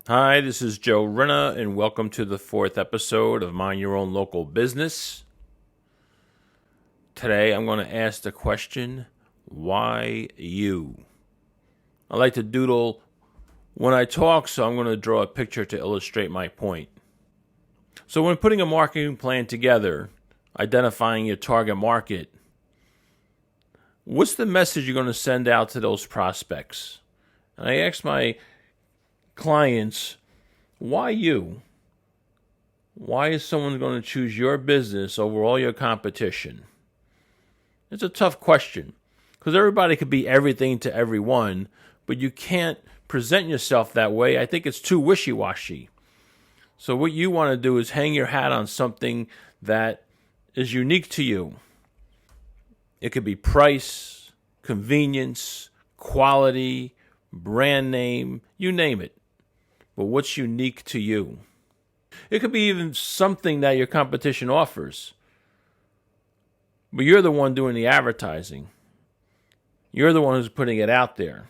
Hi, this is Joe Renna, and welcome to the fourth episode of Mind Your Own Local Business. Today, I'm going to ask the question, why you? I like to doodle when I talk, so I'm going to draw a picture to illustrate my point. So when putting a marketing plan together, identifying your target market, what's the message you're going to send out to those prospects? And I ask my clients, why you? Why is someone going to choose your business over all your competition? It's a tough question because everybody could be everything to everyone, but you can't present yourself that way. I think it's too wishy-washy. So what you want to do is hang your hat on something that is unique to you. It could be price, convenience, quality, brand name, you name it. But what's unique to you? It could be even something that your competition offers. But you're the one doing the advertising. You're the one who's putting it out there.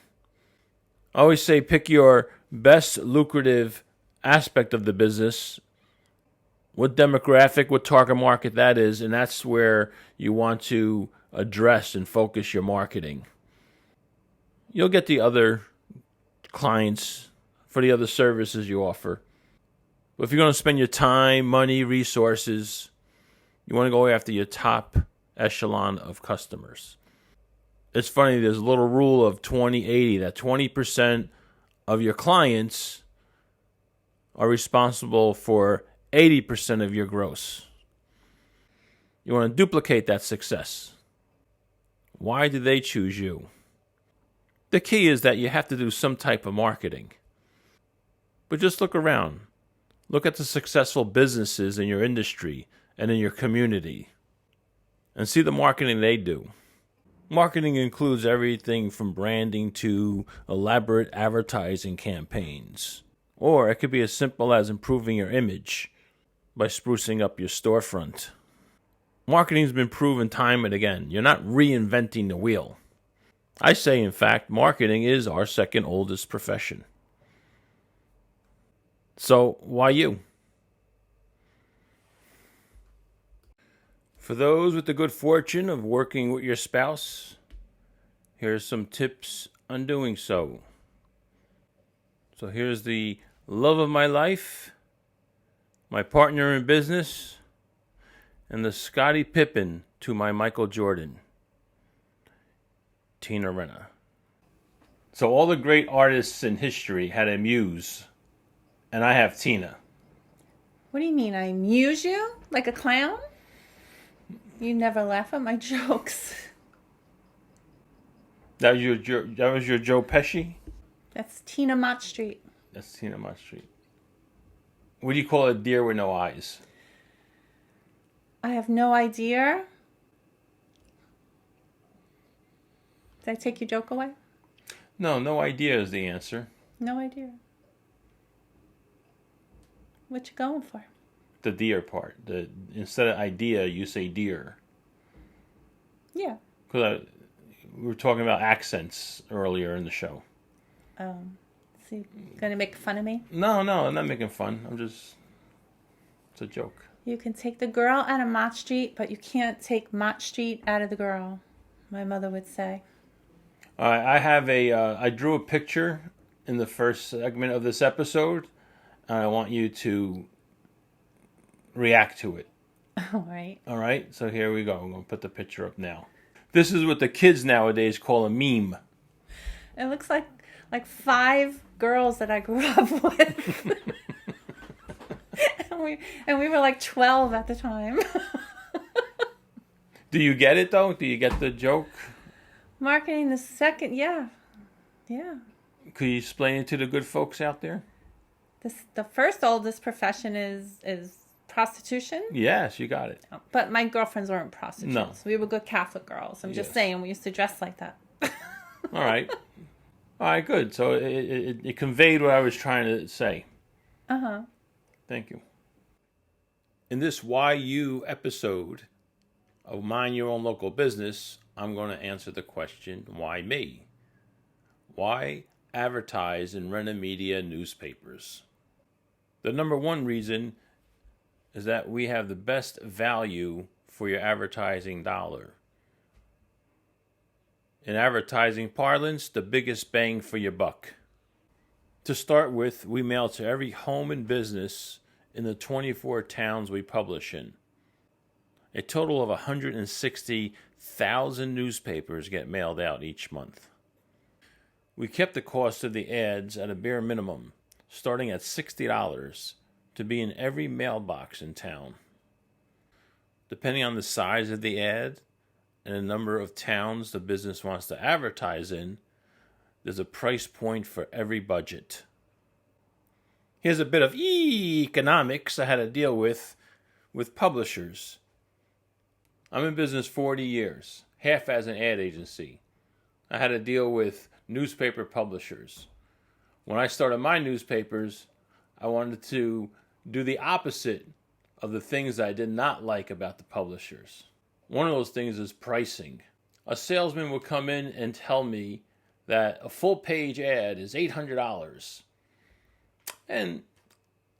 I always say pick your best lucrative aspect of the business, what demographic, what target market that is, and that's where you want to address and focus your marketing. You'll get the other clients for the other services you offer. But if you're going to spend your time, money, resources, you want to go after your top echelon of customers. It's funny, there's a little rule of 20-80, that 20% of your clients are responsible for 80% of your gross. You want to duplicate that success. Why do they choose you? The key is that you have to do some type of marketing. But just look around. Look at the successful businesses in your industry and in your community and see the marketing they do. Marketing includes everything from branding to elaborate advertising campaigns. Or it could be as simple as improving your image by sprucing up your storefront. Marketing's been proven time and again. You're not reinventing the wheel. I say, in fact, marketing is our second oldest profession. So, why you? For those with the good fortune of working with your spouse, here's some tips on doing so. So here's the love of my life, my partner in business, and the Scottie Pippen to my Michael Jordan, Tina Renna. So all the great artists in history had a muse, and I have Tina. What do you mean? I amuse you? Like a clown? You never laugh at my jokes. That was your Joe Pesci? That's Tina Mott Street. That's Tina Mott Street. What do you call a deer with no eyes? I have no idea. Did I take your joke away? No idea is the answer. No idea. What you going for? The deer part. Instead of idea, you say deer. Yeah. Because we were talking about accents earlier in the show. So you gonna make fun of me? No, I'm not making fun. It's a joke. You can take the girl out of Mott Street, but you can't take Mott Street out of the girl, my mother would say. I drew a picture in the first segment of this episode, and I want you to react to it. All right. All right, so here we go. I'm going to put the picture up now. This is what the kids nowadays call a meme. It looks like 5 girls that I grew up with. and we were like 12 at the time. Do you get it, though? Do you get the joke? Marketing the second, yeah. Could you explain it to the good folks out there? The first oldest profession is prostitution. Yes, you got it. But my girlfriends weren't prostitutes. No. We were good Catholic girls. I'm just saying, we used to dress like that. All right, good. So it conveyed what I was trying to say. Uh-huh. Thank you. In this Why You episode of Mind Your Own Local Business, I'm going to answer the question, why me? Why advertise in Renna media newspapers. The number one reason is that we have the best value for your advertising dollar. In advertising parlance, the biggest bang for your buck. To start with, we mail to every home and business in the 24 towns we publish in. A total of 160,000 newspapers get mailed out each month. We kept the cost of the ads at a bare minimum, starting at $60 to be in every mailbox in town. Depending on the size of the ad and the number of towns the business wants to advertise in, there's a price point for every budget. Here's a bit of EEEkanomics I had to deal with publishers. I'm in business 40 years, half as an ad agency. I had to deal with newspaper publishers. When I started my newspapers, I wanted to do the opposite of the things I did not like about the publishers. One of those things is pricing. A salesman would come in and tell me that a full-page ad is $800. And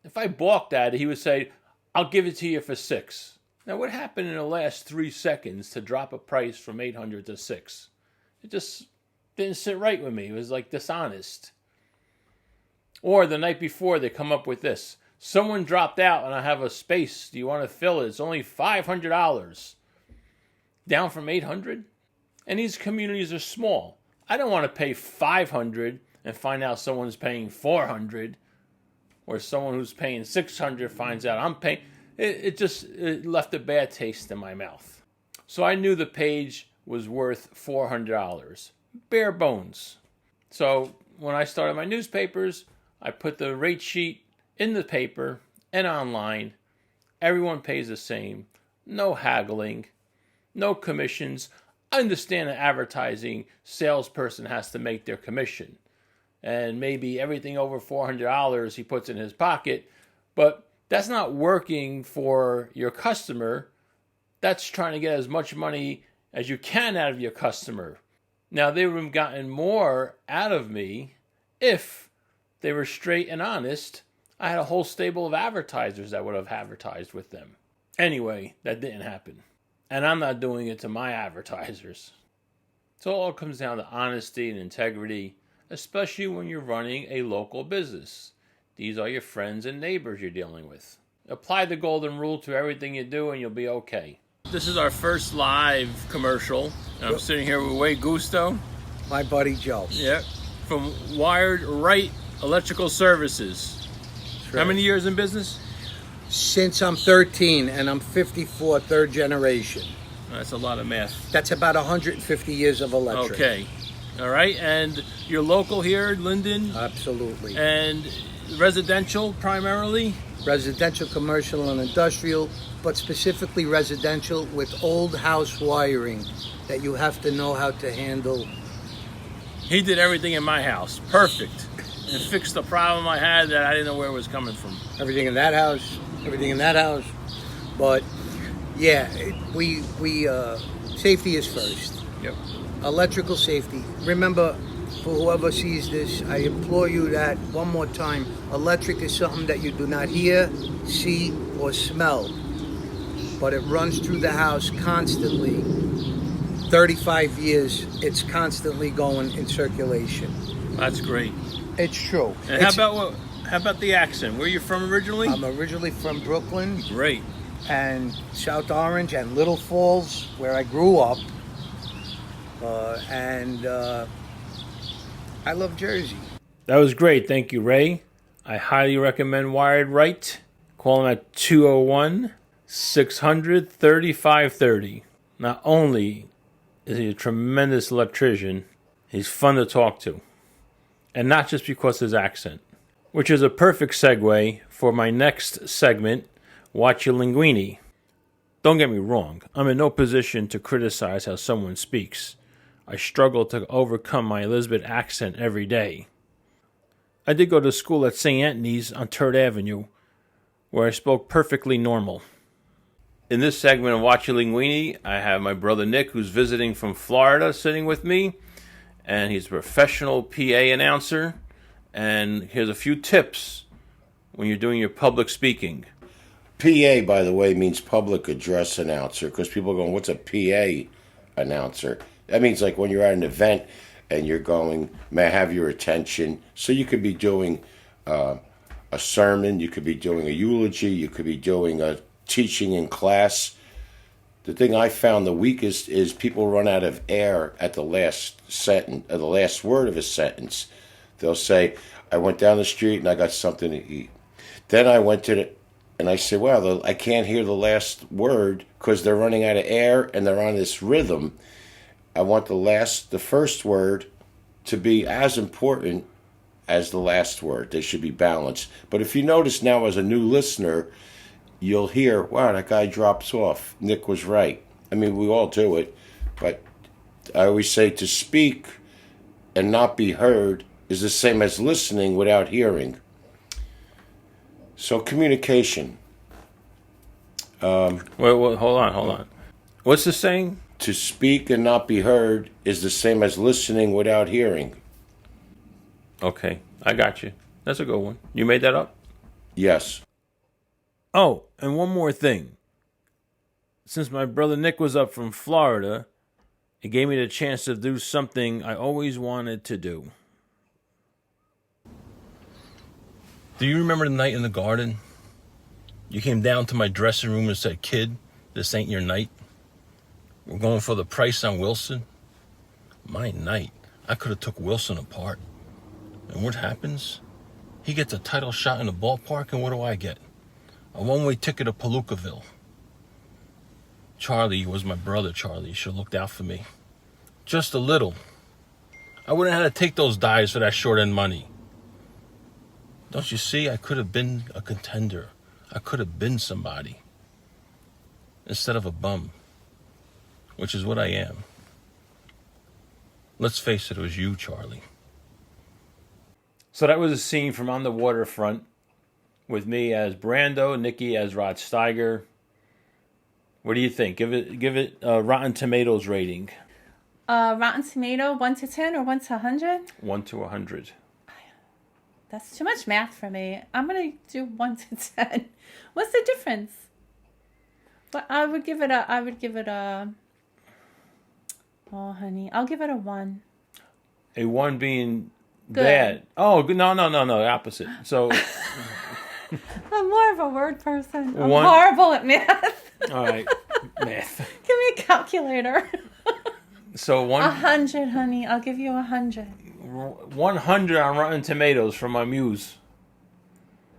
if I balked at it, he would say, I'll give it to you for $6. Now, what happened in the last 3 seconds to drop a price from $800 to $6? It just didn't sit right with me. It was like dishonest. Or the night before, they come up with this. Someone dropped out and I have a space. Do you want to fill it? It's only $500. Down from $800? And these communities are small. I don't want to pay $500 and find out someone's paying $400. Or someone who's paying $600 finds out I'm paying. It left a bad taste in my mouth. So I knew the page was worth $400. Bare bones. So when I started my newspapers, I put the rate sheet in the paper and online. Everyone pays the same. No haggling. No commissions. I understand an advertising salesperson has to make their commission. And maybe everything over $400 he puts in his pocket. But that's not working for your customer. That's trying to get as much money as you can out of your customer. Now, they would have gotten more out of me if they were straight and honest. I had a whole stable of advertisers that would have advertised with them. Anyway, that didn't happen. And I'm not doing it to my advertisers. So it all comes down to honesty and integrity, especially when you're running a local business. These are your friends and neighbors you're dealing with. Apply the golden rule to everything you do and you'll be okay. This is our first live commercial. And I'm sitting here with Way Gusto. My buddy Joe. Yeah. From Rite Electrical Services. Right. How many years in business? Since I'm 13 and I'm 54, third generation. That's a lot of math. That's about 150 years of electric. Okay. All right. And you're local here, Linden? Absolutely. And residential primarily? Residential, commercial, and industrial, but specifically residential with old house wiring that you have to know how to handle. He did everything in my house. Perfect. And fixed the problem I had that I didn't know where it was coming from. Everything in that house, everything in that house. But yeah, we safety is first. Yep. Electrical safety. Remember, for whoever sees this, I implore you that one more time, electric is something that you do not hear, see, or smell. But it runs through the house constantly. 35 years, it's constantly going in circulation. That's great. It's true. And how about the accent? Where are you from originally? I'm originally from Brooklyn. Great. And South Orange and Little Falls, where I grew up. I love Jersey. That was great. Thank you, Ray. I highly recommend Wired Rite. Call him at 201-600-3530. Not only is he a tremendous electrician, he's fun to talk to. And not just because of his accent. Which is a perfect segue for my next segment, Watch Your Linguini. Don't get me wrong, I'm in no position to criticize how someone speaks. I struggle to overcome my Elizabeth accent every day. I did go to school at St. Anthony's on 3rd Avenue, where I spoke perfectly normal. In this segment of Watch Your Linguini, I have my brother Nick, who's visiting from Florida, sitting with me. and he's a professional PA announcer. And here's a few tips when you're doing your public speaking. PA, by the way, means public address announcer, because people are going, what's a PA announcer? That means like when you're at an event and you're going, may I have your attention? So you could be doing a sermon, you could be doing a eulogy, you could be doing a teaching in class. The thing I found the weakest is people run out of air at the last sentence, or the last word of a sentence. They'll say, I went down the street and I got something to eat. Then I went to and I say, well, I can't hear the last word because they're running out of air and they're on this rhythm. I want the first word to be as important as the last word. They should be balanced. But if you notice now as a new listener, you'll hear, wow, that guy drops off. Nick was right. I mean, we all do it. But I always say to speak and not be heard is the same as listening without hearing. So communication. Wait, hold on. What's the saying? To speak and not be heard is the same as listening without hearing. Okay, I got you. That's a good one. You made that up? Yes. Oh, and one more thing. Since my brother Nick was up from Florida, it gave me the chance to do something I always wanted to do. Do you remember the night in the garden? You came down to my dressing room and said, kid, this ain't your night. We're going for the price on Wilson. My night. I could have took Wilson apart. And what happens? He gets a title shot in the ballpark, and what do I get? A one-way ticket to Palookaville. Charlie was my brother, Charlie. He should have looked out for me. Just a little. I wouldn't have had to take those dives for that short-end money. Don't you see? I could have been a contender. I could have been somebody. Instead of a bum. Which is what I am. Let's face it was you, Charlie. So that was a scene from On the Waterfront with me as Brando, Nikki as Rod Steiger. What do you think? Give it a Rotten Tomatoes rating. Rotten Tomato, 1 to 10 or 1 to 100? 1 to 100. That's too much math for me. I'm going to do 1 to 10. What's the difference? But I would give it a, oh, honey, I'll give it a 1. A 1 being good. Bad. Oh, no, the opposite. So I'm more of a word person. I'm 1. horrible at math. All right, math. Give me a calculator. So 100, honey. I'll give you 100. 100 on Rotten Tomatoes from my muse.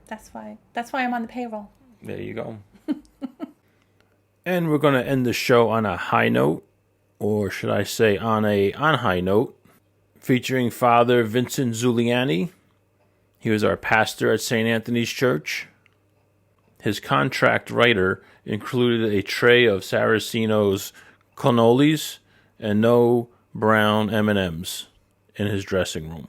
That's why I'm on the payroll. There you go. And we're going to end the show on a high note, or should I say on high note, featuring Father Vincent Zuliani. He was our pastor at St. Anthony's Church. His contract writer included a tray of Saraceno's cannolis and no brown M&Ms in his dressing room.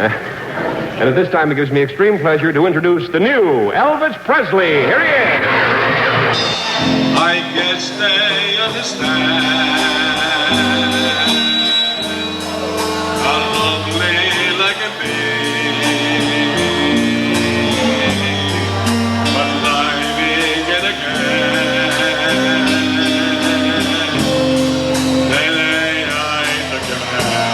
And at this time, it gives me extreme pleasure to introduce the new Elvis Presley. Here he is. I guess they understand how lonely like a baby, but living it again. They ain't the kind.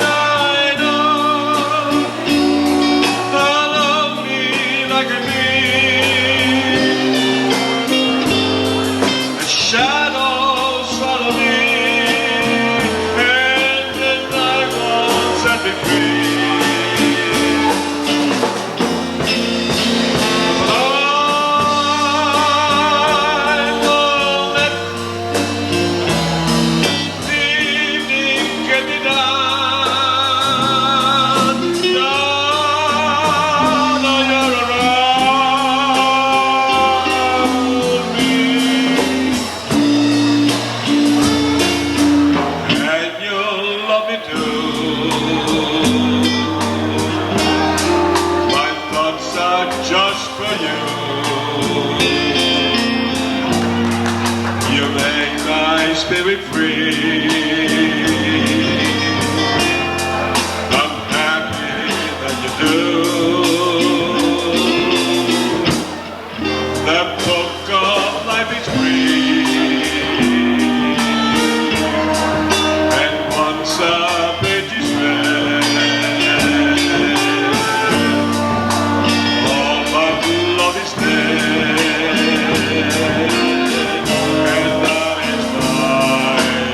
I know how lonely for you. You make my spirit free. I'm happy that you do. The book of life is free. And once a page is read, all but love is dead. And that is my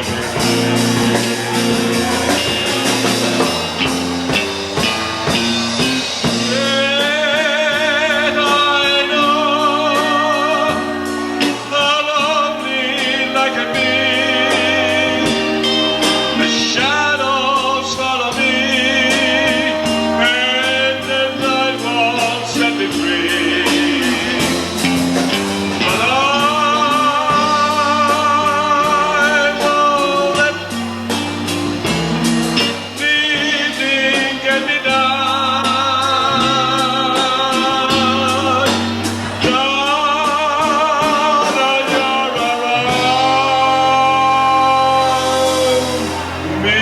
and I know the lonely like a bee, the shadows follow me, and the night won't set me free. But I won't let evening get me down. Down and you're around me.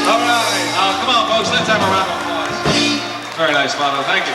All right. Come on, folks. Let's have a round of applause. Very nice, Mono. Thank you.